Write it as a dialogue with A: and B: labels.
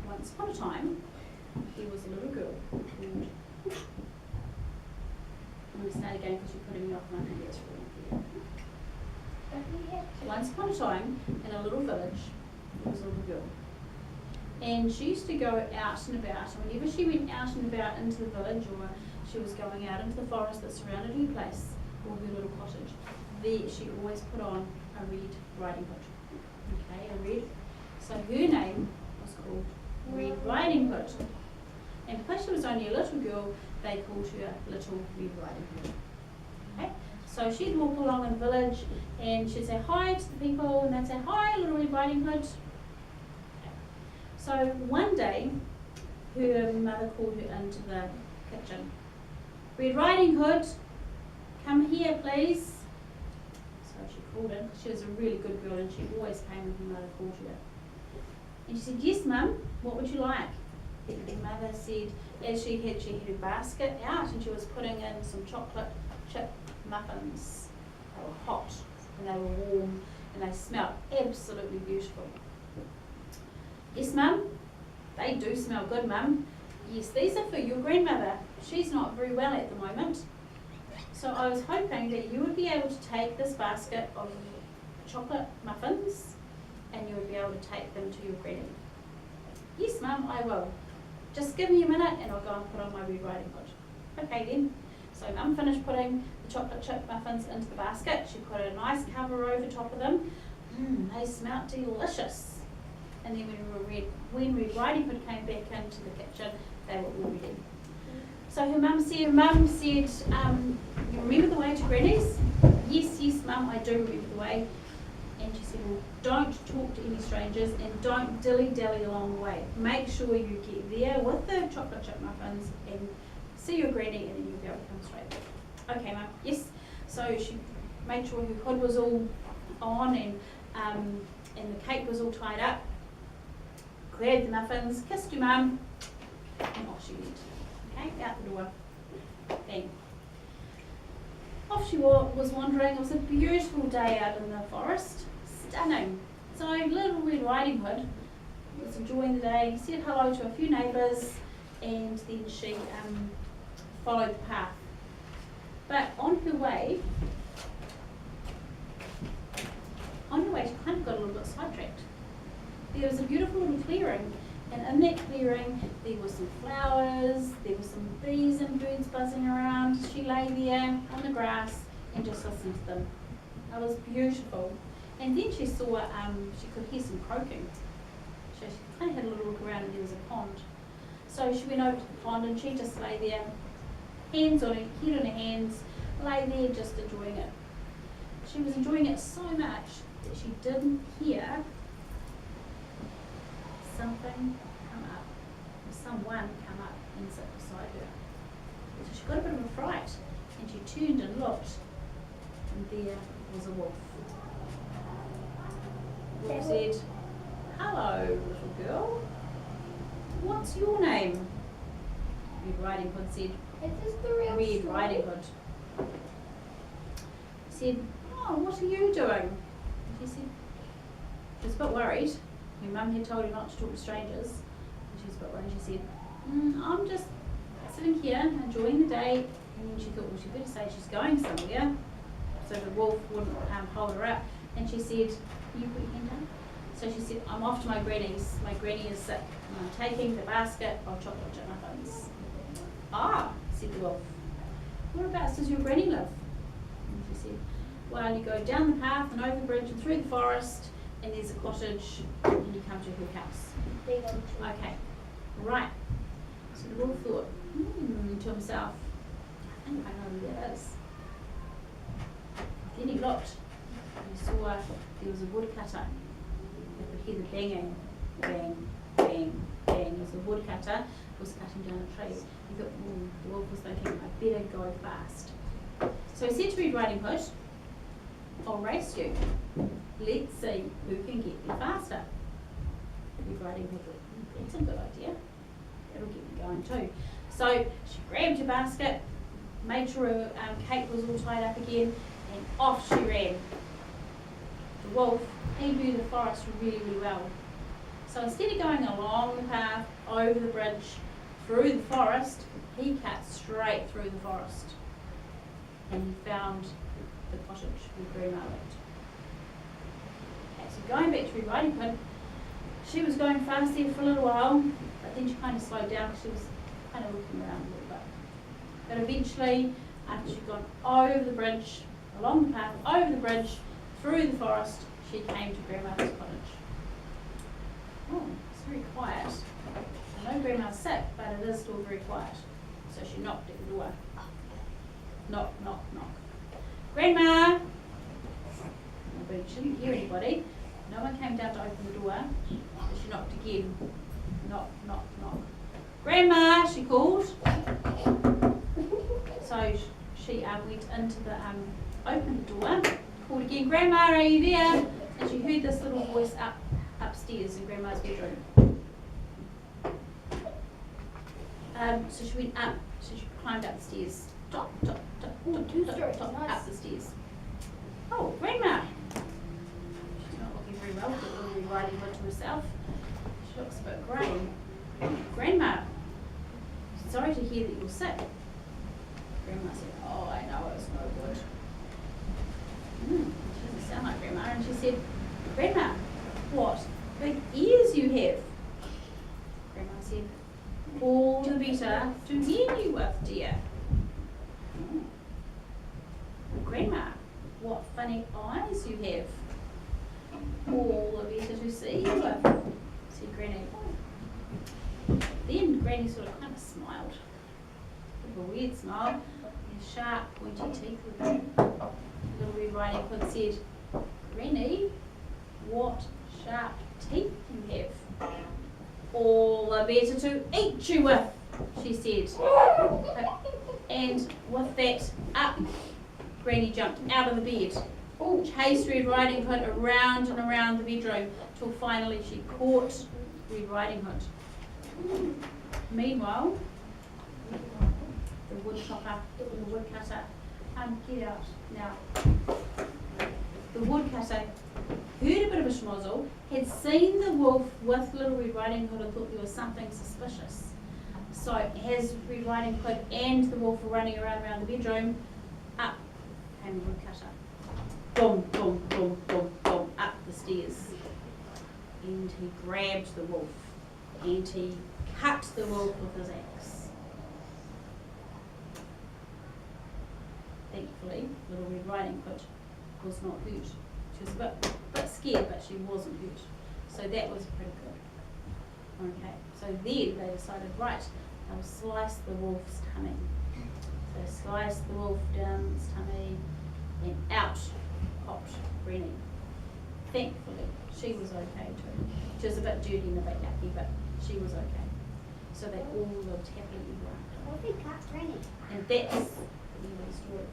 A: once upon a time, there was a little girl called... I'm going to start again because you're putting me off and I think that's really clear. Once upon a time, in a little village, there was a little girl. And she used to go out and about, and whenever she went out and about into the village, or she was going out into the forest that surrounded her place, or her little cottage, there she always put on a red riding hood. Okay, a red. So her name was called Red Riding Hood. And because she was only a little girl, they called her Little Red Riding Hood. Okay? So she'd walk along in the village and she'd say hi to the people, and they'd say, "Hi, Little Red Riding Hood." So one day, her mother called her into the kitchen. "Red Riding Hood, come here, please." So she called in, because she was a really good girl and she always came when her mother called her. And she said, "Yes, Mum, what would you like?" And her mother said, as she had her basket out and she was putting in some chocolate chip muffins. They were hot and they were warm and they smelled absolutely beautiful. "Yes, Mum, they do smell good, Mum. Yes, these are for your grandmother. She's not very well at the moment. So I was hoping that you would be able to take this basket of chocolate muffins and you would be able to take them to your granny." "Yes, Mum, I will. Just give me a minute and I'll go and put on my Red Riding Hood." Okay then. So Mum finished putting the chocolate chip muffins into the basket. She put a nice cover over top of them. They smelt delicious. And then when Red Riding Hood came back into the kitchen, they were all ready. So her mum said, "You remember the way to Granny's?" Yes, Mum, I do remember the way." And she said, "Well, don't talk to any strangers and don't dilly-dally along the way. Make sure you get there with the chocolate chip muffins and see your granny, and then you'll be able to come straight back." "Okay, Mum." "Yes." So she made sure her hood was all on and the cake was all tied up, grabbed the muffins, kissed her mum, and off she went. Okay, out the door. Bang. Off she was wandering. It was a beautiful day out in the forest. Stunning. So Little Red Riding Hood was enjoying the day, said hello to a few neighbours, and then she followed the path. But on her way, she kind of got a little bit sidetracked. There was a beautiful little clearing, and in that clearing there were some flowers, there were some bees and birds buzzing around. She lay there on the grass and just listened to them. It was beautiful. And then she saw, she could hear some croaking. So she kind of had a little look around and there was a pond. So she went over to the pond and she just lay there, head on her hands, lay there just enjoying it. She was enjoying it so much that she didn't hear something come up, or someone come up and sit beside her. So she got a bit of a fright and she turned and looked, and there was a wolf. The wolf said, "Hello, little girl. What's your name?" Red Riding Hood said,
B: Is this the real
A: Red
B: story?
A: Riding Hood. He said, "Oh, what are you doing?" She said, she was a bit worried. Her mum had told her not to talk to strangers. And she was a bit worried. She said, "I'm just sitting here enjoying the day." And then she thought, well, she better say she's going somewhere so the wolf wouldn't hold her up. And she said, "Can you put your hand down?" So she said, "I'm off to my granny's. My granny is sick. And I'm taking the basket of chocolate chip muffins." "Ah," said the wolf. "Whereabouts does your granny live?" And she said, "Well, you go down the path and over the bridge and through the forest, and there's a cottage, and you come to her house."
B: Big old tree.
A: Okay, right. So the wolf thought to himself, "I think I know who that is." Then he looked, and he saw there was a woodcutter. He could hear the banging, bang, bang, bang. As the woodcutter was cutting down a tree. He thought, the wolf was thinking, "I better go fast." So he said to Red Riding Hood, "I'll race you. Let's see who can get there faster." Red Riding Hood thought, "That's a good idea. That'll get me going too." So she grabbed her basket, made sure her cake was all tied up again, and off she ran. The wolf, he knew the forest really, really well. So instead of going along the path, over the bridge, through the forest, he cut straight through the forest. And he found the cottage where Grandma lived. Okay, so going back to Red Riding Hood, she was going fast there for a little while, but then she kind of slowed down because she was kind of looking around a little bit. But eventually, after she'd gone over the bridge, along the path, over the bridge, through the forest, she came to Grandma's cottage. Oh, it's very quiet. I know Grandma's sick, but it is still very quiet. So she knocked at the door. Knock, knock, knock. Grandma! But she didn't hear anybody. No one came down to open the door. So she knocked again. Knock, knock, knock. Grandma, she called. So she went into the, opened the door, called again, Grandma, are you there? And she heard this little voice upstairs in Grandma's bedroom. So she went up, so she climbed up the stairs. Top, top, top, top, top, top,
B: Nice.
A: up the stairs. Oh, Grandma! She's not looking very well, but Little Red Riding Hood to herself. She looks a bit grey. Grandma, sorry to hear that you're sick. Grandma said, oh, I know, it's no good. She doesn't sound like Grandma. And she said, Grandma, what big ears you have. Grandma said, all the better to hear you with, dear. Grandma, what funny eyes you have. All the better to see you with, said Granny. Then Granny sort of kind of smiled. A weird smile. His sharp, pointy teeth were there. Little Red Riding Hood said, Granny, what sharp teeth you have. All the better to eat you with, she said. And with that, up Granny jumped out of the bed, chased Red Riding Hood around and around the bedroom till finally she caught Red Riding Hood. Meanwhile, the woodchopper, the woodcutter, get out now. The woodcutter heard a bit of a schmozzle, had seen the wolf with Little Red Riding Hood and thought there was something suspicious. So as Red Riding Hood and the wolf were running around the bedroom, up came the woodcutter. Boom, boom, boom, boom, boom, up the stairs. And he grabbed the wolf and he cut the wolf with his axe. Thankfully, Little Red Riding Hood was not hurt. She was a bit scared, but she wasn't hurt. So that was pretty good. Okay, so then they decided, right, they'll slice the wolf's tummy. So they sliced the wolf down its tummy and out popped Granny. Thankfully, she was okay too. She was a bit dirty and a bit yucky, but she was okay. So they all lived happily ever after.
B: What if we cut Granny?
A: And that's the end of the story.